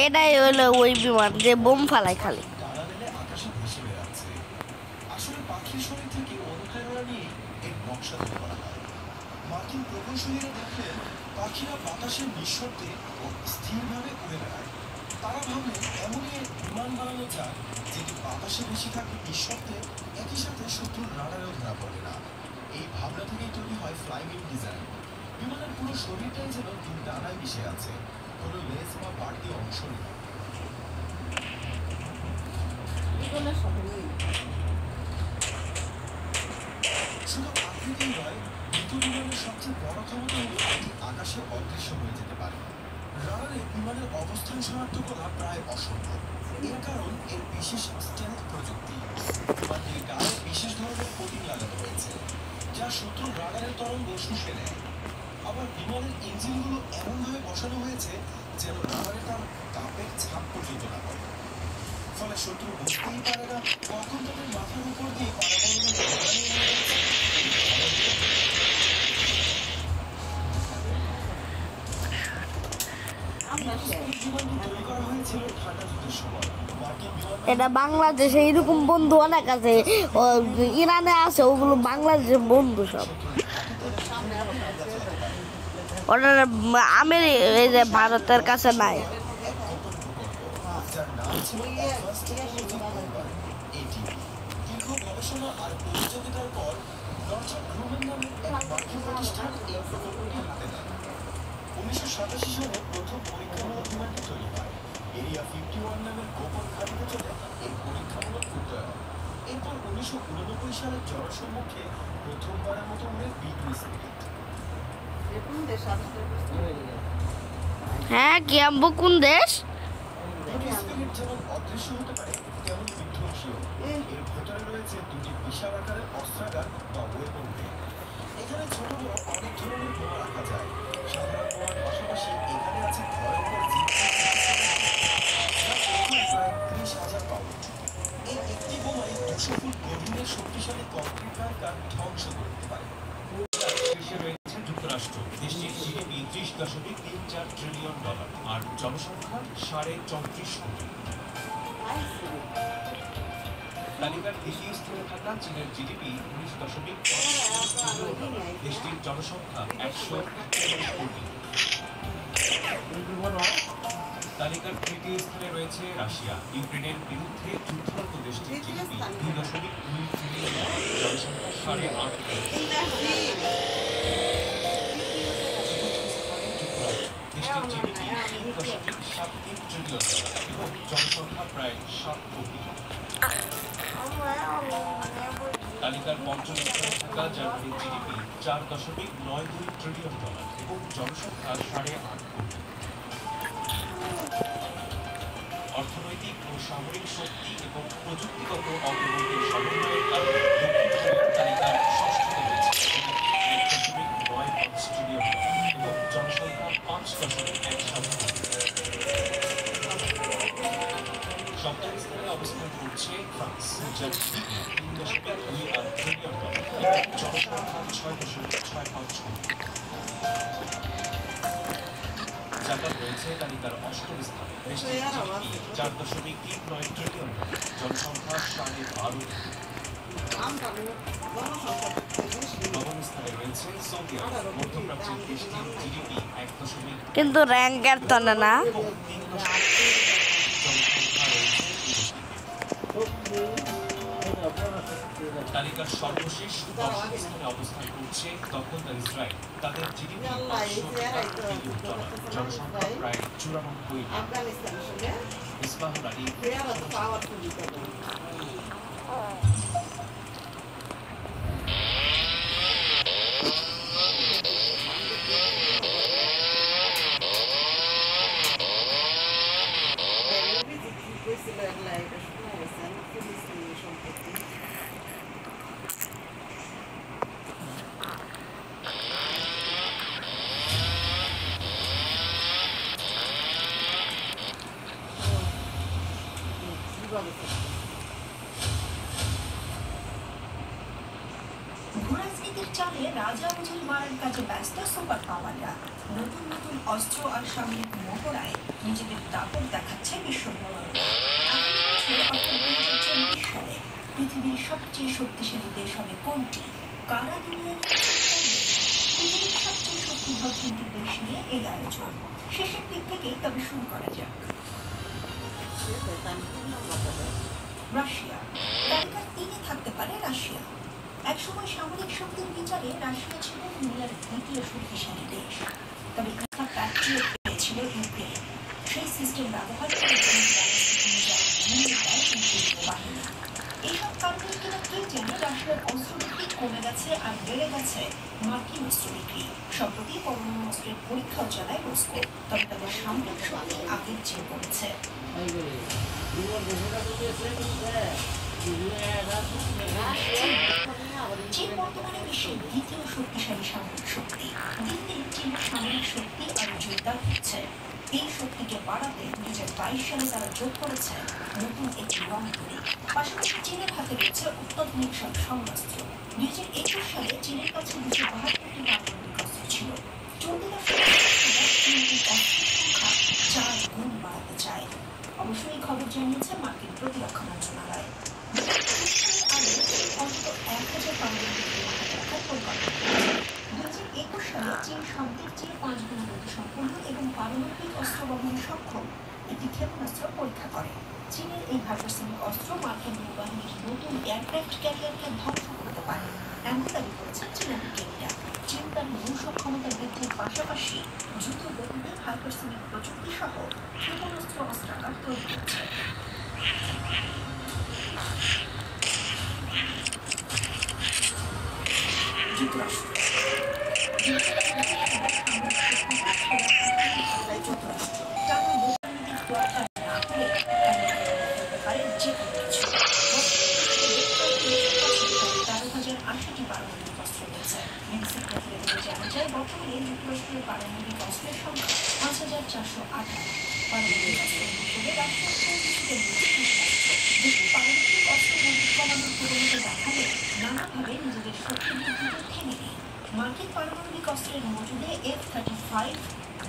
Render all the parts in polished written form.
এটাই হলো ওই বিমান যে বোম ফালায় খালি। মার্কিন প্রকৌশলীরা দেখলেন পাখিরা বাতাসে নিঃশব্দে ও স্থিরভাবে উড়ে বেড়ায়। তারা ভাবলেন এমনই এক বিমান বানানো যায় যেটি বাতাসে বেশি থাকে নিঃশব্দে, একই সাথে শত্রুর রাডারেও ধরা পড়ে না। এই ভাবনা থেকেই তৈরি হয় ফ্লাইং ডিজাইন। বিমানের পুরো শরীরটাই যেন তিন ডানায় মিশে আছে, কোনো লেজ বা বাড়তি অংশ নেই। শুধু আকৃতিই নয়, বিমানের সবচেয়ে বড় ক্ষমতা হলো এটি আকাশে অদৃশ্য হয়ে যেতে পারে। রাডারে বিমানের অবস্থান শনাক্ত করা প্রায় অসম্ভব। এর কারণ এর বিশেষ স্টেলথ প্রযুক্তি। বিমানটির গায়ে বিশেষ ধরনের কোটিং লাগানো হয়েছে, যা শত্রুর রাডারের তরঙ্গ শুষে নেয়। আবার বিমানের ইঞ্জিনগুলো এমনভাবে বসানো হয়েছে যেন রাডারে তার তাপের ছাপ পর্যন্ত না পড়ে। ফলে শত্রু বুঝতেই পারে না কখন তাদের মাথার উপর দিয়ে এটা বাংলাদেশে এরকম বন্ধু অনেক আছে, ইরানে আছে, ওগুলো বাংলাদেশের বন্ধু সব। ওটা এই যে ভারতের কাছে নাই। সালে প্রথম পরীক্ষামূলক বিমানটি তৈরি হয়। এরিয়া 51 নামের গোপন ঘাঁটিতে চলে এই পরীক্ষামূলক উড্ডয়ন। এরপর 1989 সালের জনসম্মুখে প্রথমবারের মতো উড়ে B2 স্পিরিট। হ্যাঁ, কিয়াম্বো কোন দেশ? স্পিরিট যেমন অদৃশ্য হতে পারে, তেমন বিধ্বংসীও। এর ভেতরে রয়েছে দুটি বিশাল আকারের অস্ত্রাগার বা ওয়েপন ব্যাগ। এখানে ছোট বড় অনেক ধরনের বোমা রাখা যায়। সাধারণ বোমার পাশাপাশি এখানে আছে ভয়ঙ্কর প্রায় 30,000 পাউন্ড। এই একটি বোমাই 200 ফুট গভীরের শক্তিশালী কংক্রিট কারখানা ধ্বংস করতে পারে। শীর্ষে রয়েছে যুক্তরাষ্ট্র। দেশটির জিডিপি $30.34 ট্রিলিয়ন আর জনসংখ্যা 34.5 কোটি। তালিকার দ্বিতীয় স্থানে থাকা চীনের জিডিপি $19.5 ট্রিলিয়ন। দেশটির জনসংখ্যা 141 কোটি। তালিকার তৃতীয় স্থানে রয়েছে রাশিয়া। ইউক্রেনের বিরুদ্ধে যুদ্ধরত দেশটির জিডিপি $2.2 ট্রিলিয়ন, জনসংখ্যা 8.5 কোটি। দেশটির জিডিপি $3.73 ট্রিলিয়ন এবং জনসংখ্যা প্রায় 7 কোটি। তালিকার পঞ্চম স্থানে থাকা জার্মানির জিডিপি $4.92 ট্রিলিয়ন এবং জনসংখ্যা 8.5 কোটি। অর্থনৈতিক ও সামরিক শক্তি এবং প্রযুক্তিগত অগ্রগতির সমন্বয়ের কারণে দক্ষিণ কোরিয়া তালিকার ষষ্ঠতে রয়েছে, $1.95 ট্রিলিয়ন এবং জনসংখ্যা 5.17 কোটি। সপ্তম স্থানে অবস্থান করছে ফ্রান্স, যার জিডিপি $3.28 ট্রিলিয়ন এবং জনসংখ্যা 6.65 কোটি। জাপান রয়েছে তালিকার অষ্টম স্থানে, দেশটির জিডিপি $4.39 ট্রিলিয়ন, জনসংখ্যা 12.5 কোটি। নবম স্থানে রয়েছে সৌদি আরব, মধ্যপ্রাচ্যের দেশটির জিডিপি $1.3 কিন্তু র্যাঙ্কের তলে না। তালিকার সর্বশেষ দশম স্থানে অবস্থান করছে দখলদার ইসরায়েল। তাদের জিডিপি $500 বিলিয়ন, জনসংখ্যা প্রায় 94 লাখ। ইসমাহুল আলী। গাঁজা মজুরি মারার কাজে ব্যস্ত সুপার পাওয়াররা। নতুন নতুন অস্ত্র আর সামরিক মহড়ায় নিজেদের দাপট দেখাচ্ছে বিশ্বব্রহ্মাণ্ড। সালে পৃথিবীর সবচেয়ে শক্তিশালী দেশ হবে কোনটি? কারা দুনিয়ার পৃথিবীর সবচেয়ে শক্তিধর তিনটি দেশ নিয়ে এই আয়োজন। শেষের দিক থেকেই তবে শুরু করা যাক। রাশিয়া। তালিকার 3-এ থাকতে পারে রাশিয়া। একসময় সামরিক শক্তির বিচারে রাশিয়া ছিল দুনিয়ার দ্বিতীয় শক্তিশালী দেশ। তবে প্যাট্রিয়ট পেয়েছিল ইউক্রেন। সেই সিস্টেম ব্যবহার করে বাহিনী। এইসব কারণে কিনা কে জেনে রাশিয়ার অস্ত্র বিক্রি কমে গেছে আর বেড়ে গেছে মার্কিন অস্ত্র বিক্রি। সম্প্রতি পরমাণু অস্ত্রের পরীক্ষাও চালায় মস্কো। তবে তাদের সামরিক শক্তি আগের চেয়ে কমেছে। চীন বর্তমানে বিশ্বের দ্বিতীয় শক্তিশালী সামরিক শক্তি। দিন দিন চীনের সামরিক শক্তি আরো জোরদার হচ্ছে। এই শক্তিকে বাড়াতে 2022 সালে তারা যোগ করেছে নতুন একটি রণতরী। পাশাপাশি চীনের হাতে রয়েছে অত্যাধুনিক সব সমরাস্ত্র। 2021 সালে চীনের কাছে 272টি পারমাণবিক অস্ত্র ছিল। চলতি চীনের অস্ত্রের সংখ্যা 4 গুণ বাড়াতে চায়। অবশ্য এই খবর জানিয়েছে মার্কিন প্রতিরক্ষা মন্ত্রণালয়। অন্তত 1000 পারমাণবিক রাখার পরিকল্পনা করেছে। 2021 সালে চীন শব্দের চেয়ে 5 গুণ গতিসম্পন্ন এবং পারমাণবিক অস্ত্র বহনে সক্ষম একটি ক্ষেপণাস্ত্র পরীক্ষা করে। চীনের এই হাইপারসনিক অস্ত্র মার্কিন নৌবাহিনীর নতুন এয়ারক্রাফট ক্যারিয়ারকে ধ্বংস করতে পারে এমন দাবি করেছেন চীনা বিজ্ঞানীরা। চীন তার নৌ সক্ষমতা বৃদ্ধির পাশাপাশি দ্রুত গতিতে হাইপারসনিক প্রযুক্তি সহ ক্ষেপণাস্ত্র অস্ত্রাগার তৈরি করছে। যুক্তরাষ্ট্র। বর্তমানে যুক্তরাষ্ট্রের পারমাণবিক অস্ত্রের সংখ্যা 5428। পারমাণবিক অস্ত্র হিসেবে রাশিয়ার দেশটির পারমাণবিক অস্ত্রের মধ্যে কমানোর প্রবণতা দেখালে নানাভাবে নিজেদের শক্তি বৃদ্ধিতে থেমে নেই। মার্কিন পারমাণবিক অস্ত্রের মজুদে F-35,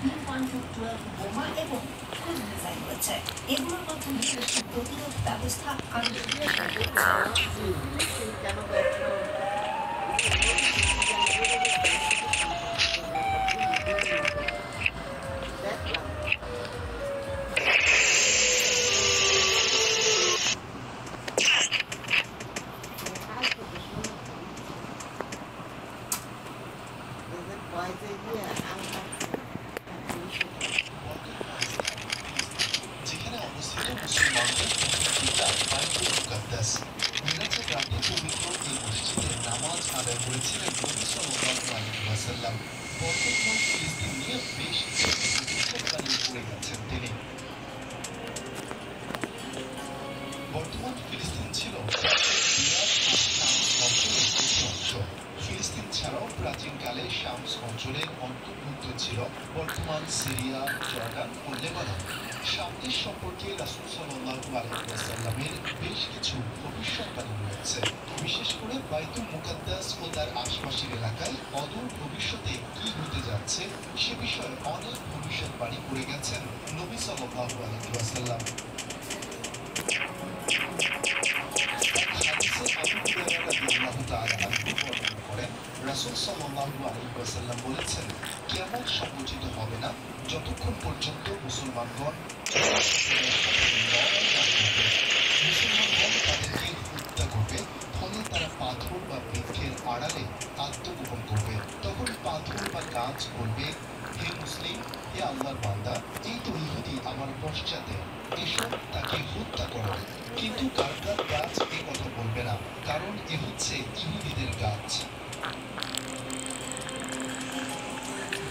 B-112 বোমা এবং ক্রুজ মিসাইল রয়েছে। এগুলোর মাধ্যমে দেশটির প্রতিরোধ ব্যবস্থা আরো যেখানে অবস্থিত মুসলমানদের বাইতুল মুকাদ্দাস। মিরাজের রাতে পবিত্র এই মসজিদে নামাজ আদায় করেছিলেন নবী সাল্লাল্লাহু আলাইহি ওয়াসাল্লাম। বর্তমান ফিলিস্তিন নিয়ে বেশ ভবিষ্যৎবাণী করে গেছেন তিনি। বর্তমান ফিলিস্তিন ছিল অঞ্চলের একটি অংশ। ফিলিস্তিন ছাড়াও প্রাচীনকালে শামস অঞ্চলের অন্তর্ভুক্ত ছিল বর্তমান সিরিয়া, জর্ডান ও লেবানন। শান্তির সম্পর্কে রাসূল সাল্লাল্লাহু আলাইহি ওয়াসাল্লামের বেশ কিছু ভবিষ্যৎবাণী রয়েছে। বিশেষ করে বাইতুল মুকাদ্দাস ও তার আশপাশের এলাকায় অদূর ভবিষ্যতে কি হতে যাচ্ছে সে বিষয়ে অনেক ভবিষ্যৎবাণী করে গেছেন নবী সাল্লাল্লাহু আলাইহি ওয়াসাল্লাম। রাসূল সাল্লাল্লাহু আলাইহি ওয়াসাল্লাম বলেছেন, কিয়ামত সংঘটিত হবে না যতক্ষণ পর্যন্ত মুসলমানগণ তাদেরকে হত্যা করবে। ফলে তারা পাথর বা বৃক্ষের আড়ালে আত্মগোপন করবে। তখন পাথর বা গাছ বলবে, হে মুসলিম, হে আল্লাহর বান্দা, এই তো ইহুদি আমার পশ্চাতে, এসো তাকে হত্যা করো। কিন্তু কারকার গাছ এ কথা বলবে না, কারণ এ হচ্ছে ইহুদিদের গাছ।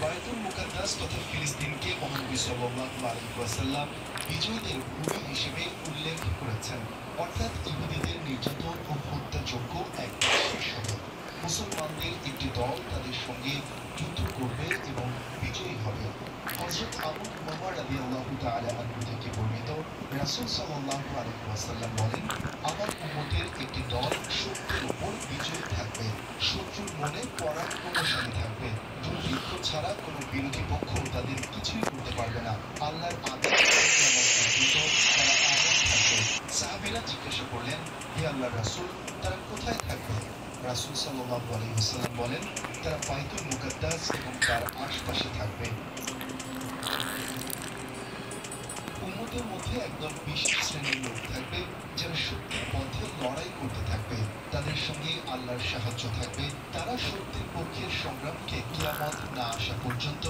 বাইতুল মুকাদ্দাস তথা ফিলিস্তিনকে মহানবী সাল্লাল্লাহু আলাইহি ওয়াসাল্লাম বিজয়ীদের ভূমি হিসেবে উল্লেখ করেছেন, অর্থাৎ ইহুদিদের নির্যাতন ও হত্যাযোগ্য এক শেষ হবে। মুসলমানদের একটি দল তাদের সঙ্গে যুদ্ধ করবে এবং বিজয়ী হবে। হযরত আবু উমামা রাদিয়াল্লাহু তাআলা আনহু থেকে বর্ণিত, রাসূল সাল্লাল্লাহু আলাইহি ওয়াসাল্লাম বলেন, আমার উম্মতের একটি দল শত্রুর উপর বিজয়ী থাকবে, শত্রুর মনে পরাক্রমশালী থাকবে, দুর্ভিক্ষ ছাড়া কোনো বিরোধী পক্ষ তাদের কিছুই করতে পারবে না। আল্লাহর আদেশ পর্যন্ত তারা আজাদ থাকবে। সাহাবীরা জিজ্ঞাসা করলেন, হে আল্লাহর রাসূল, তারা কোথায় থাকবে? রাসূল সাল্লাল্লাহু আলাইহি ওয়াসাল্লাম বলেন, তারা বাইতুল মুকাদ্দাস এবং তার আশপাশে থাকবে। উম্মতের মধ্যে একদল বিশেষ শ্রেণীর লোক থাকবে যারা সত্যের পথে লড়াই করতে থাকবে, তাদের সঙ্গে আল্লাহর সাহায্য থাকবে। তারা সত্যের পক্ষের সংগ্রামকে কিয়ামত না আসা পর্যন্ত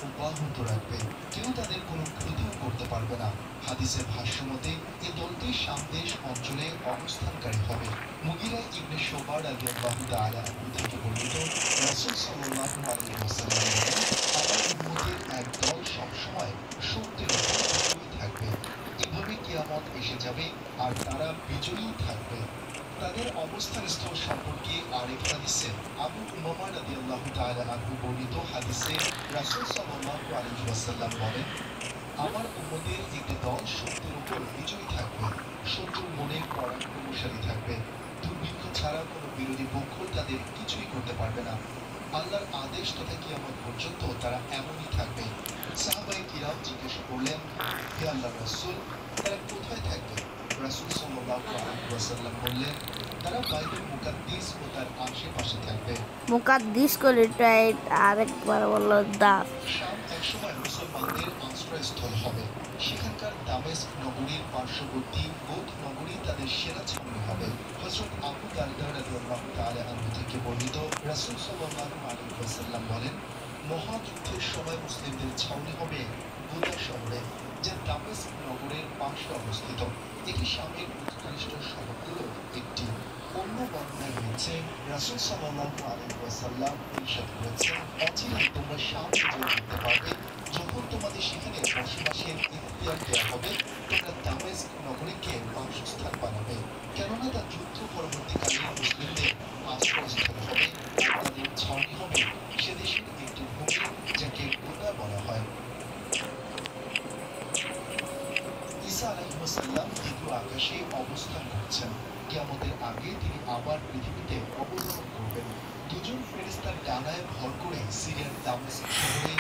অব্যাহত রাখবে, কেউ তাদের কোনো ক্ষতিও করতে পারবে না। হাদিসের ভাষ্য মতে এই দলটি শাম দেশ অঞ্চলে অবস্থানকারী হবে। মুগিরা ইবনে শুবা রাদিয়াল্লাহু তাআলা আনহু থেকে বর্ণিত, রাসূল সাল্লাল্লাহু আলাইহি ওয়াসাল্লাম বলেন, আমার উম্মতের এক দল সবসময় সত্যের উপর বিজয়ী থাকবে। এভাবে কিয়ামত এসে যাবে আর তারা বিজয়ী থাকবে। তাদের অবস্থান স্থল সম্পর্কে আরেক হাদিসে আবু উমামা রাদিয়াল্লাহু তাআলা আনহু বর্ণিত হাদিসে রাসূল সাল্লাল্লাহু আলাইহি ওয়াসাল্লাম বলেন, আমার উম্মতের একটি দল সত্যের উপর বিজয়ী থাকবে, শত্রুর মনে পরাক্রমশালী থাকবে, দুর্ভিক্ষ ছাড়া কোনো বিরোধী পক্ষ তাদের কিছুই করতে পারবে না। আল্লাহর আদেশ তথা কিয়ামত পর্যন্ত তারা এমনই থাকবে। সাহাবায়ে কিরাম জিজ্ঞাসা করলেন, হে আল্লাহর রাসূল, তারা কোথায় থাকবে? রাসূল সাল্লাল্লাহু আলাইহি ওয়াসাল্লাম বললেন, তারা বাইতুল মুকাদ্দিস ও তার আশেপাশে থাকবে। মুকাদ্দিস করে আরেকবার বলল দাস। শাম একসময় মুসলমানদের আশ্রয়স্থল হবে। সেখানকার দামেস্ক নগরীর পার্শ্ববর্তী বোধ নগরী তাদের সেরা ছাউনি হবে। হযরত আবু দারদা রাদিয়াল্লাহু তাআলা আনহু থেকে বর্ণিত, রাসূল সাল্লাল্লাহু আলাইহি ওয়াসাল্লাম বলেন, মহাযুদ্ধের সময় মুসলিমদের ছাউনি হবে বুদা শহরে, যা দামেস্ক নগরের পাশে অবস্থিত। এটি শামের উৎকৃষ্ট শহরগুলোর একটি। অন্য বর্ণনায় রয়েছে, রাসূল সাল্লাল্লাহু আলাইহি ওয়াসাল্লাম ইরশাদ করেছেন, অচিরেই তোমরা শাম বিজয় করতে পারবে। যখন তোমাদের সেখানে বসবাসের ইখতিয়ার দেওয়া হবে, তোমরা দামেস্ক নগরীকে বাসস্থান বানাবে, কেননা তা যুদ্ধ পরবর্তীকালে মুসলিমদের আশ্রয়স্থল হবে। তাদের ছাউনি হবে সে দেশের একটি ভূমি যাকে বুদা বলা হয়। ঈসা আলাইহিস সালাম দ্বিতীয় আকাশে অবস্থান করছেন। কিয়ামতের আগে তিনি আবার পৃথিবীতে অবতরণ করবেন। দুজন ফেরেশতার ডানায় ভর করে সিরিয়ার দামেস্ক শহরে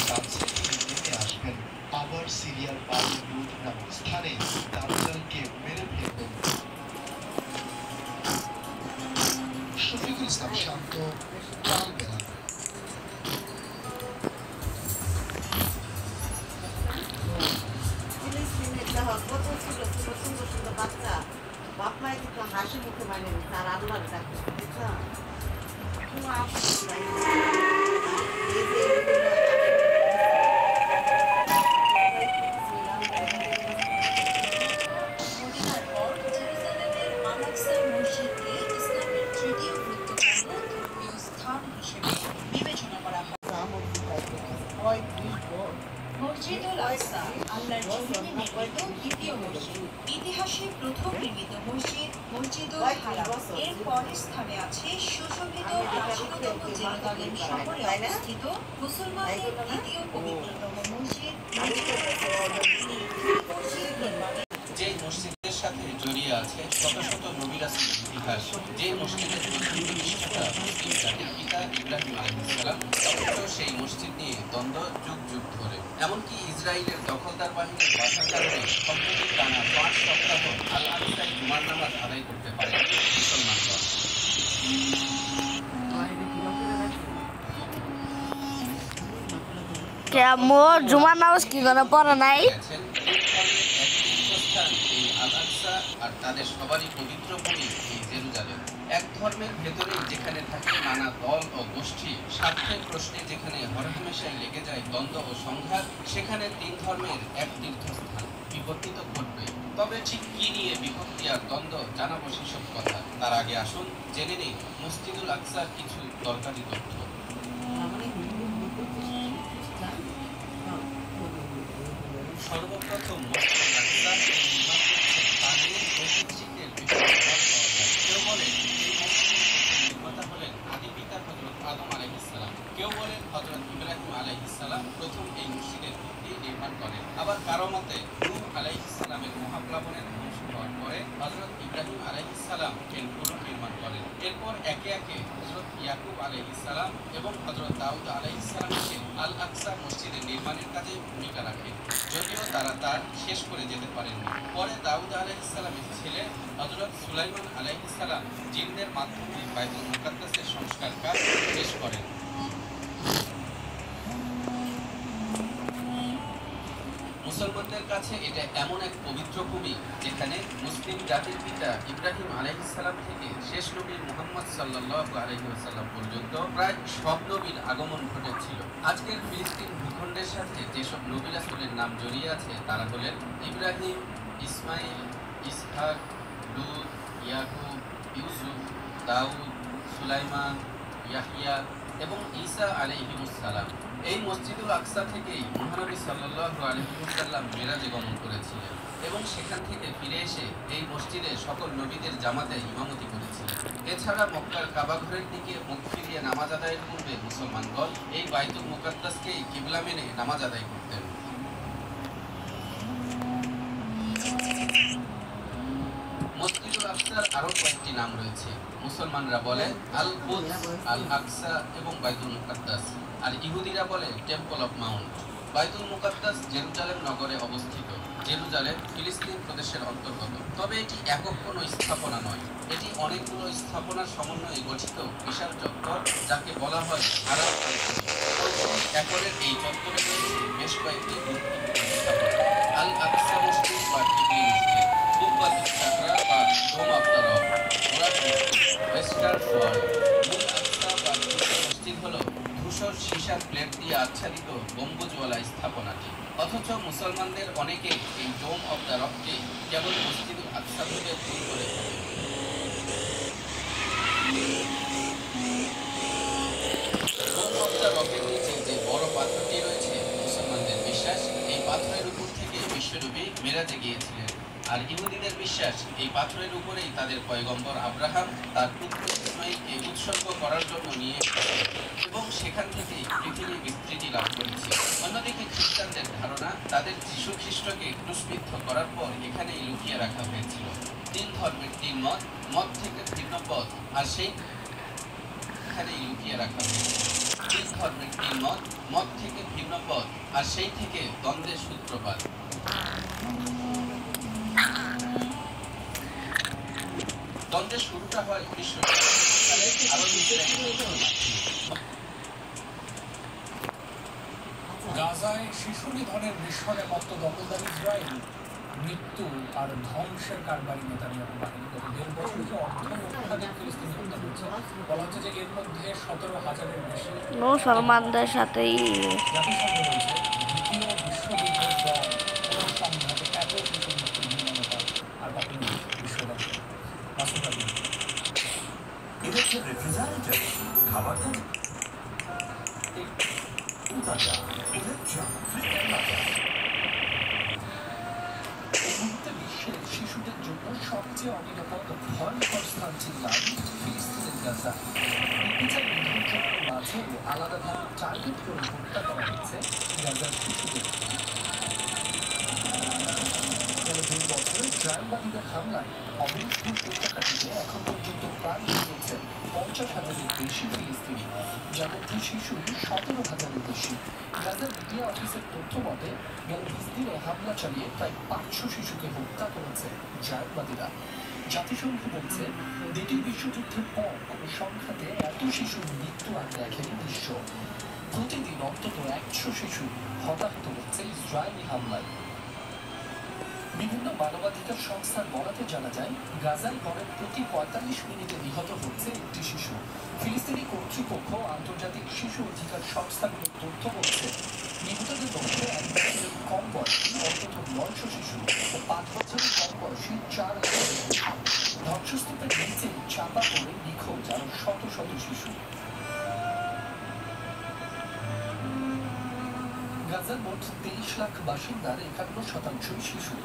কাছে নেমে আসবেন। আবার সিরিয়ার বায়ু বুধ নামক স্থানে দাজ্জালকে মেরে ফেলবেন। শফিকুল ইসলাম শান্ত, কালবেলা। বাপ মায়ের কিন্তু হাসি মুখে মানে তার আল্লাহর ডাকছে, বুঝছো? মদিনার পর জেরুজালেমের আল-আকসা মসজিদকে ইসলামের তৃতীয় গুরুত্বপূর্ণ ধর্মীয় স্থান হিসেবে বিবেচনা করা হয়। মসজিদুল আকসা আল্লাহর জমিনে নির্মিত দ্বিতীয় মসজিদ। ইতিহাসে প্রথম নির্মিত মসজিদ মসজিদুল হারাম। এর পরের স্থানে আছে সুশোভিত প্রাচীনতম জেরুজালেম শহরে অবস্থিত মুসলমানদের দ্বিতীয় পবিত্রতম মসজিদ মসজিদুল আকসা। মসজিদ নির্মাণে যে মসজিদের সাথে জড়িয়ে আছে শত শত নবী রাসূলের ইতিহাস, যে মসজিদের প্রথম প্রতিষ্ঠাতা মুসলিম জাতির পিতা ইব্রাহিম আলাইহিস সালাম, অথচ সেই মসজিদ নিয়ে দ্বন্দ্ব যুগ যুগ ধরে। এমনকি ইসরায়েলের দখলদার বাহিনীর বাধার কারণে সম্প্রতি টানা 5 সপ্তাহ আল আকসায় জুমার নামাজ আদায় করতে পারে মুসলমানগণ। মোর জুমার নামাজ কি করে পড়ে নাই? গেছেন এই ধর্মের এক তীর্থস্থান এই আল আকসা আর তাদের সবারই পবিত্র ভূমি এই জেরুজালেম। এক ধর্মের ভেতরে যেখানে থাকে নানা দল ও গোষ্ঠী, স্বার্থের প্রশ্নে যেখানে হরহামেশাই লেগে যায় দ্বন্দ্ব ও সংঘাত, সেখানে 3 ধর্মের এক তীর্থস্থান। বিপত্তি তো ঘটবেই, তবে ঠিক কি নিয়ে বিপত্তি আর দ্বন্দ্ব জানাবো সেসব কথা। তার আগে আসুন জেনে নিই মসজিদুল আকসার কিছু দরকারি তথ্য। সর্বপ্রথম মসজিদুল আকসা নির্মাণ করছেন তানভীর ঐতিহ্যের বিভিন্ন মত পাওয়া যায়। কেউ বলেন এই মসজিদের নির্মাতা হলেন আদি পিতা হযরত আদম আলাইহিস সালাম, কেউ বলেন হযরত ইব্রাহিম আলাইহিস সালাম প্রথম এই মসজিদের ভিত্তি নির্মাণ করেন। আবার কারো মতে নূহ আলাইহিস সালামের মহাপ্লাবনের ধ্বংস হওয়ার পরে হযরত ইব্রাহিম আলাইহিস সালাম এর পুনর্নির্মাণ করেন। এরপর একে একে হযরত ইয়াকুব আলাইহিস সালাম এবং হযরত দাউদ আলাইহিস সালাম এসে আল আকসা মসজিদের নির্মাণের কাজে ভূমিকা রাখেন, যদিও তারা তা শেষ করে যেতে পারেননি। পরে দাউদ আলাইহিস সালামের ছেলে হযরত সুলাইমান আলাইহিস সালাম জিনদের মাধ্যমে বাইতুল মুকাদ্দাসের সংস্কার কাজ শেষ করেন। মুসলমানদের কাছে এটা এমন এক পবিত্র ভূমি যেখানে মুসলিম জাতির পিতা ইব্রাহিম আলাইহিস সালাম থেকে শেষ নবী মুহাম্মদ সাল্লাল্লাহু আলাইহি ওয়াসাল্লাম পর্যন্ত প্রায় সব নবীর আগমন ঘটেছিল। আজকের ফিলিস্তিন ভূখণ্ডের সাথে যেসব নবী রাসূলের নাম জড়িয়ে আছে তারা হলেন ইব্রাহিম, ইসমাইল, ইসহাক, লূত, ইয়াকুব, ইউসুফ, দাউদ, সুলাইমান, ইয়াহইয়া এবং ঈসা আলাইহিমুস সালাম। এই মসজিদুল আকসা থেকেই মহানবী সাল্লাল্লাহু আলাইহি ওয়াসাল্লাম মিরাজে গমন করেছিলেন এবং সেখান থেকে ফিরে এসে এই মসজিদে সকল নবীদের জামাতে ইমামতি করেছিলেন। এছাড়া মক্কার কাবা ঘরের দিকে মুখ ফিরিয়ে নামাজ আদায়ের পূর্বে মুসলমানগণ এই বাইতুল মুকাদ্দাসকেই কিবলা মেনে নামাজ আদায় করতেন। মসজিদুল আকসার আরো কয়েকটি নাম রয়েছে। মুসলমানরা বলে আল কুদস, আল আকসা এবং বাইতুল মুকাদ্দাস, আর ইহুদিরা বলে টেম্পল অফ মাউন্ট। বাইতুল মুকাদ্দাস জেরুজালেম নগরে অবস্থিত। জেরুজালেম ফিলিস্তিন প্রদেশের অন্তর্গত, তবে এটি একক কোনো স্থাপনা নয়। এটি অনেকগুলো স্থাপনার সমন্বয়ে গঠিত বিশাল চত্বর, যাকে বলা হয় আরব একরের এই চত্বরে রয়েছে বেশ কয়েকটি গুরুত্বপূর্ণ স্থাপনা। আল আকসা মসজিদ বা টিবলি মসজিদ, কুব্বাতুস সাকরা বা ডোম অফ দ্য রক, ওয়েস্টার্ন ওয়াল। মূল আকসা বা মসজিদ হলো ধূসর সীসার প্লেট দিয়ে আচ্ছাদিত গম্বুজওয়ালা স্থাপনাটি। অথচ মুসলমানদের অনেকে এই ডোম অফ দ্য রককে কেবল মসজিদুল আকসা থেকে ভুল করে থাকে। ডোম অফ দ্য রকের নিচে যে বড় পাথরটি রয়েছে, মুসলমানদের বিশ্বাস এই পাথরের উপর থেকে বিশ্বনবী মেরাজে গিয়েছিলেন। আর ইহুদিদের বিশ্বাস এই পাথরের উপরেই তাদের পয়গম্বর আব্রাহাম তার পুত্র ইসমাইলকে উৎসর্গ করার জন্য নিয়ে এবং সেখান থেকেই পৃথিবী বিস্তৃতি লাভ করেছে। অন্যদিকে খ্রিস্টানদের ধারণা তাদের যীশু খ্রিস্টকে ক্রুশবিদ্ধ করার পর এখানেই লুকিয়ে রাখা হয়েছিল। তিন ধর্মের তিন মত, মত থেকে ভিন্ন পথ, আর সেই এখানেই লুকিয়ে রাখা হয়েছিল। তিন ধর্মের তিন মত, মত থেকে ভিন্ন পথ, আর সেই থেকে দ্বন্দ্বের সূত্রপাত। দ্বন্দ্বের শুরুটা হয় 1947 গাজায় শিশু নিধনের মিশরে মত্ত দখলদার ইসরায়েল মৃত্যু আর ধ্বংসের কারবারি নেতানিয়াহু বাহিনী গত 1.5 বছরে অর্ধলক্ষাধিক ফিলিস্তিনি হত্যা করেছে। বলা হচ্ছে যে এর মধ্যে 17,000-এর বেশি মুসলমানদের সাথেই জাতিসংঘ বলছে দ্বিতীয় বিশ্বযুদ্ধের পর কোনো সংঘাতে এত শিশু মৃত্যুর নির্মমতা আর কখনো বিশ্বব্যাপী। এটা হচ্ছে রেফ্রিজারেটর, খাবার থাকে তাজা, এটা ফ্রিজের তাজা। এই মুহূর্তে বিশ্বের শিশুদের জন্য সবচেয়ে অনিরাপদ ভয়ঙ্কর স্থান চিনলাম ফিলিস্তিনের গাজা। নির্বিচার নির্যাতনের মাঝেও আলাদাভাবে টার্গেট করে হত্যা করা হচ্ছে গাজার শিশুদের। গেল 2 বছরে ইসরায়েলবাদীদের হামলায় অবরুদ্ধ উপত্যকাটিতে এখন পর্যন্ত প্রাণ দিয়েছে 50,000-এর বেশি ফিলিস্তিনি, যার মধ্যে শিশু 17,000-এর বেশি। গাজার মিডিয়া অফিসের তথ্য মতে গেল 20 দিনে হামলা চালিয়ে প্রায় 500 শিশুকে হত্যা করেছে ইসরায়েলবাদীরা। জাতিসংঘ বলছে দ্বিতীয় বিশ্বযুদ্ধের পর কোনো সংখ্যাতে এত শিশুর মৃত্যু আর দেখেনি বিশ্ব। প্রতিদিন অন্তত 100 শিশু হতাহত হচ্ছে ইসরায়েলি হামলায়। বিভিন্ন মানবাধিকার সংস্থার বরাতে জানা যায় গাজায় গড়ের প্রতি 45 মিনিটে নিহত হচ্ছে একটি শিশু। ফিলিস্তিনি কর্তৃপক্ষ আন্তর্জাতিক শিশু অধিকার সংস্থাগুলোর তথ্য বলছে নিহতদের মধ্যে 1 বছরের কম বয়সী অন্তত 900 শিশু ও 5 বছরের কম বয়সী 4,000 শিশু। ধ্বংসস্তূপের নিচে চাপা পড়ে নিখোঁজ আরো শত শত শিশু। গাজার মোট 23 লাখ বাসিন্দার 51% শিশু।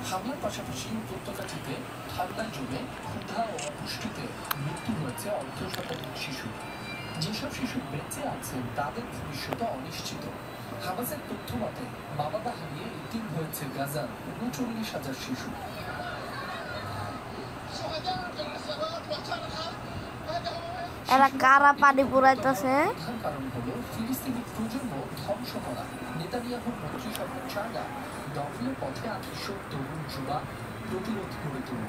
হামলার পাশাপাশি উপত্যকাটিতে ঠান্ডায় জমে ক্ষুধা ও অপুষ্টিতে মৃত্যু হয়েছে অর্ধশতাধিক শিশু। যেসব শিশু বেঁচে আছেন তাদের ভবিষ্যৎ অনিশ্চিত। হামাসের তথ্য মতে বাবা হারিয়ে এতিম হয়েছে গাজার ৩৯,০০০ শিশু। এরা কারা পানি পুরাইতেছে? প্রধান কারণ হলো ফিলিস্তিনি প্রজন্ম ধ্বংস করা। নেতানিয়াহুর মন্ত্রিসভার চাঁদা দখলের পথে ৮০০ তরুণ যুবা প্রতিরোধ গড়ে তুলল,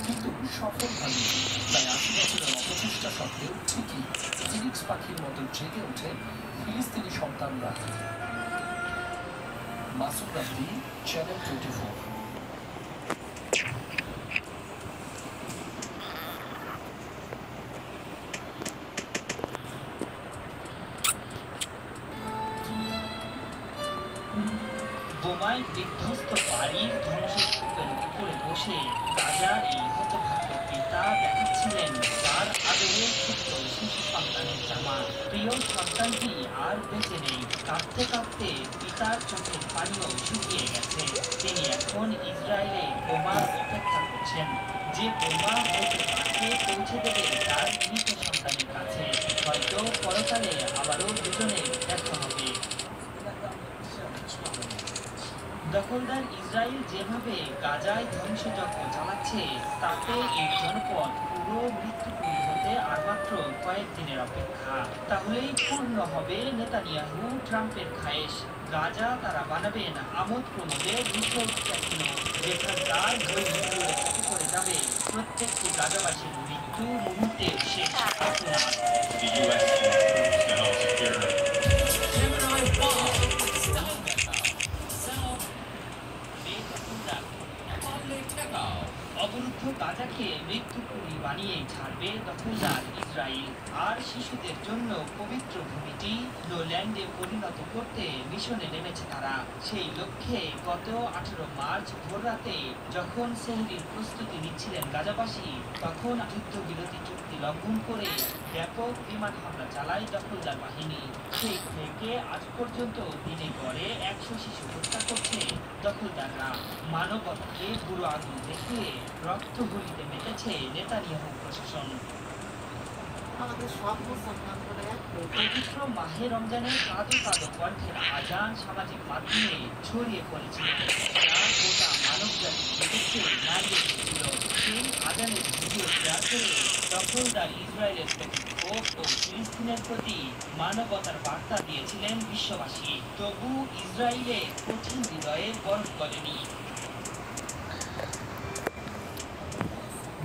কিন্তু সফল হয়নি। তাই ৮০ বছরের অপচেষ্টা সত্ত্বেও ঠিকই ফিনিক্স পাখির মতো জেগে ওঠে ফিলিস্তিনি সন্তানরা। মাসুদ রাব্বি, চ্যানেল 24। বোমায় বিধ্বস্ত বাড়ির ধ্বংসস্তূপের উপরে বসে গাজার এই হতভাগ্য পিতা দেখাচ্ছিলেন তার আদরের ছোট্ট শিশু সন্তানের জামা। প্রিয় সন্তানটি আর বেঁচে নেই। কাঁদতে কাঁদতে পিতার চোখের পানিও শুকিয়ে গেছে। তিনি এখন ইসরায়েলে বোমার অপেক্ষা করছেন, যে বোমা হয়তো তাকে পৌঁছে দেবে তার মৃত সন্তানের কাছে। হয়তো পরকালে আবারও দুজনে দেখা হবে। দখলদার ইসরায়েল যেভাবে গাজায় ধ্বংসযজ্ঞ চালাচ্ছে তাতে এই জনপদ পুরো মৃত্যুপুরী হতে আর মাত্র কয়েকদিনের অপেক্ষা। তাহলেই পূর্ণ হবে নেতানিয়াহু ট্রাম্পের খায়েশ। গাজা তারা বানাবেন আমোদ প্রমোদের রিসোর্ট ক্যাসিনো, যেখানকার করে যাবে প্রত্যেকটি গাজাবাসীর মৃত্যু মুহূর্তে শেষ আর্তনাদ। অবরুদ্ধ গাজাকে মৃত্যুপুরী বানিয়ে ছাড়বে দখলদার ইসরায়েল। আর শিশুদের জন্য পবিত্র ভূমিটি নো ল্যান্ডে পরিণত করতে মিশনে নেমেছে তারা। সেই লক্ষ্যে গত 18 মার্চ ভোররাতে যখন সেহরির প্রস্তুতি নিচ্ছিলেন গাজাবাসী, তখন যুদ্ধবিরতি চুক্তি লঙ্ঘন করে ব্যাপক বিমান হামলা চালায় দখলদার বাহিনী। সেই থেকে আজ পর্যন্ত দিনে গড়ে 100 শিশু হত্যা করছে দখলদাররা। মানবতাকে বুড়ো আগুন দেখিয়ে রক্ত হোলিতে মেতেছে নেতানিয়াহু প্রশাসন। আমাদের সব মুসলমান করে পবিত্র মাহে রমজানের কাঁদো কাঁদো কণ্ঠের আজান সামাজিক মাধ্যমে ছড়িয়ে পড়েছিল, যা গোটা মানব জাতি দেখেছে নাড়িয়ে দিয়েছিল। সেই আজানের ভিডিও শেয়ার করে দখলদার ইসরায়েলের প্রতি ক্ষোভ ও ফিলিস্তিনের প্রতি মানবতার বার্তা দিয়েছিলেন বিশ্ববাসী। তবু ইসরায়েলে কঠিন হৃদয়ে বরফ গলেনি।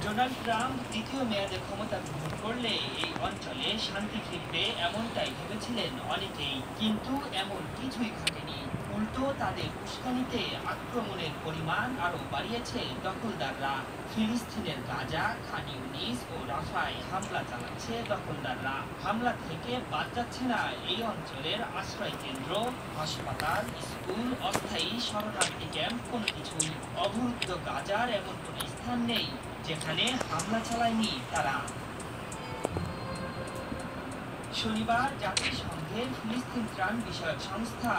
ডোনাল্ড ট্রাম্প দ্বিতীয় মেয়াদে ক্ষমতা গ্রহণ করলে এই অঞ্চলে শান্তি ফিরবে এমনটাই ভেবেছিলেন অনেকেই, কিন্তু এমন কিছুই ঘটেনি। উল্টো তাদের উস্কানিতে আক্রমণের পরিমাণ আরও বাড়িয়েছে দখলদাররা। ফিলিস্তিনের গাজা, খান ইউনিস ও রাফায় হামলা চালাচ্ছে দখলদাররা। হামলা থেকে বাদ যাচ্ছে না এই অঞ্চলের আশ্রয় কেন্দ্র, হাসপাতাল, স্কুল, অস্থায়ী শরণার্থী ক্যাম্প, কোনো কিছুই। অবরুদ্ধ গাজার এমন কোনো স্থান নেই যেখানে হামলা চালায়নি তারা। শনিবার জাতিসংঘের ফিলিস্তিন ত্রাণ বিষয়ক সংস্থা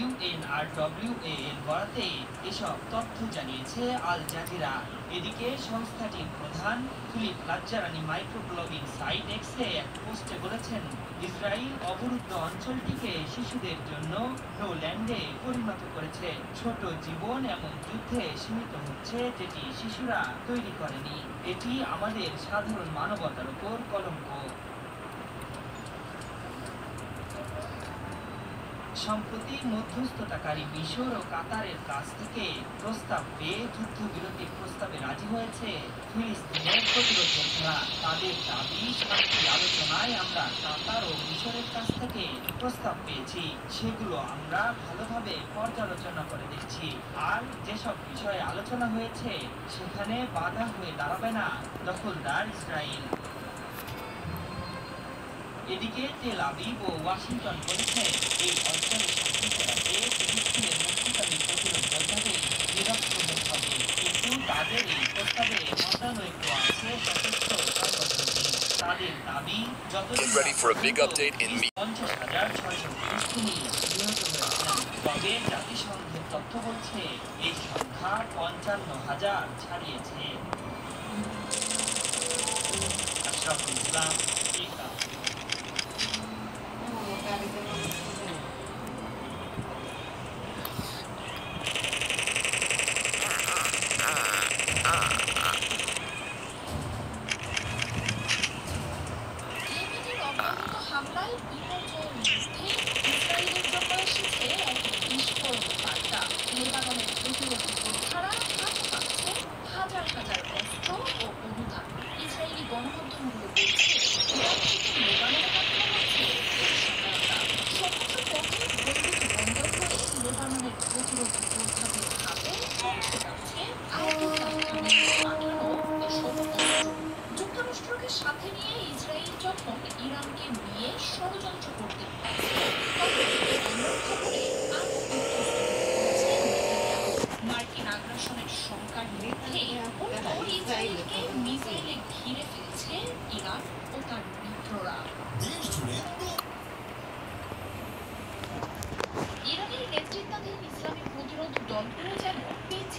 UNRWA এর বরাতে এসব তথ্য জানিয়েছে আল জাজিরা। এদিকে সংস্থাটির প্রধান ফিলিপ লাজ্জারানি মাইক্রোব্লগিং সাইট এক্সে এক পোস্টে বলেছেন, ইসরায়েল অবরুদ্ধ অঞ্চলটিকে শিশুদের জন্য নো ল্যান্ডে পরিণত করেছে। ছোট জীবন এমন যুদ্ধে সীমিত হচ্ছে যেটি শিশুরা তৈরি করেনি। এটি আমাদের সাধারণ মানবতার উপর কলঙ্ক। সম্প্রতি মধ্যস্থতাকারী মিশর ও কাতারের কাছ থেকে প্রস্তাব পেয়ে যুদ্ধবিরতির প্রস্তাবে রাজি হয়েছে ফিলিস্তিনের প্রতিরোধ যোদ্ধারা। তাদের দাবি, শান্তি আলোচনায় আমরা কাতার ও মিশরের কাছ থেকে প্রস্তাব পেয়েছি, সেগুলো আমরা ভালোভাবে পর্যালোচনা করে দেখছি। আর যেসব বিষয়ে আলোচনা হয়েছে সেখানে বাধা হয়ে দাঁড়াবে না দখলদার ইসরায়েল। এদিকে তেল আবিব ও ওয়াশিংটন বলেছে, এই অঞ্চলে শান্তি ফেরাতে ফিলিস্তিনের মুক্তিকামী প্রতিরোধ যোদ্ধাদের নিরস্ত্র হতে হবে। কিন্তু তাদের এই প্রস্তাবে মতানৈক্য আছে সশস্ত্র সংগঠনটি। তাদের দাবি, যতদিন 50,600 ফিলিস্তিনি নিহত হয়েছেন। তবে জাতিসংঘের তথ্য বলছে এই সংখ্যা 55,000 ছাড়িয়েছে। আশরাফুল ইসলাম,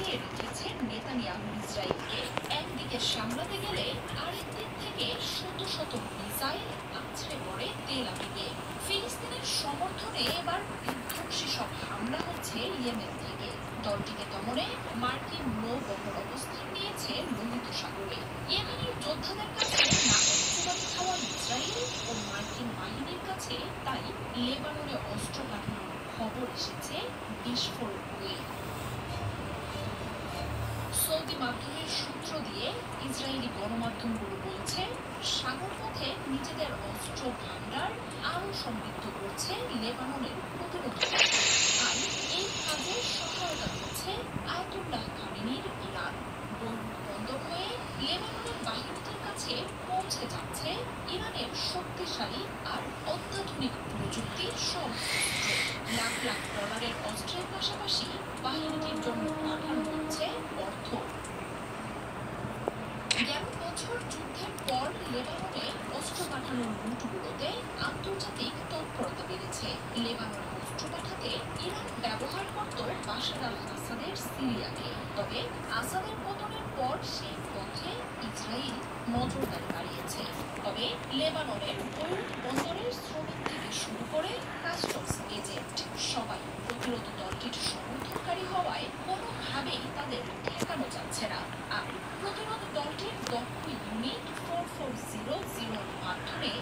পিছিয়ে রেখেছে নেতানিয়াহু ইসরায়েলকে। একদিকে সামলাতে গেলে আরেক দিক থেকে শত শত মিসাইল আছড়ে পড়ে তেল আবিবে। ফিলিস্তিনের সমর্থনে এবার বিধ্বংসী সব হামলা হচ্ছে ইয়েমেন থেকে। দলটিকে দমনে মার্কিন নৌবহর অবস্থান নিয়েছে লোহিত সাগরে। ইয়েমেনের যোদ্ধাদের কাছে নাগরিক খাওয়া ইসরায়েল ও মার্কিন বাহিনীর কাছে তাই লেবাননে অস্ত্র পাঠানোর খবর এসেছে বিস্ফোরক হয়ে। সৌদি মাধ্যমের সূত্র দিয়ে ইসরায়েলি গণমাধ্যমগুলো বলছে, সাগর পথে নিজেদের অস্ত্র ভান্ডার আরও সমৃদ্ধ করছে লেবাননের প্রতিরোধ। আর এই কাজে সহায়তা দিচ্ছে আয়াতুল্লাহ খামেনির ইরান। বৈরুত বন্দর হয়ে লেবাননের বাহিনীদের কাছে পৌঁছে যাচ্ছে ইরানের শক্তিশালী আর অত্যাধুনিক প্রযুক্তির সব অস্ত্র। লাখ লাখ ডলারের অস্ত্রের পাশাপাশি বাহিনীটির জন্য পাঠানো হচ্ছে অর্থ। গেল বছর যুদ্ধের পর লেবাননে অস্ত্র পাঠানোর রুটগুলোতে আন্তর্জাতিক তৎপরতা বেড়েছে। লেবাননে অস্ত্র পাঠাতে ইরান ব্যবহার করত বাশার আল আসাদের সিরিয়াকে। তবে আসাদের পতনের পর সেই পথে ইসরায়েল নজরদারি বাড়িয়েছে। তবে লেবাননের বৈরুত বন্দরের শ্রমিক থেকে শুরু করে কাস্টমস এজেন্ট সবাই প্রতিরোধ দলটির সমর্থনকারী হওয়ায় কোনোভাবেই তাদের ঠেকানো যাচ্ছে না। আর প্রতিরোধ দলটির দক্ষ ইউনিট 4400 মাধ্যমে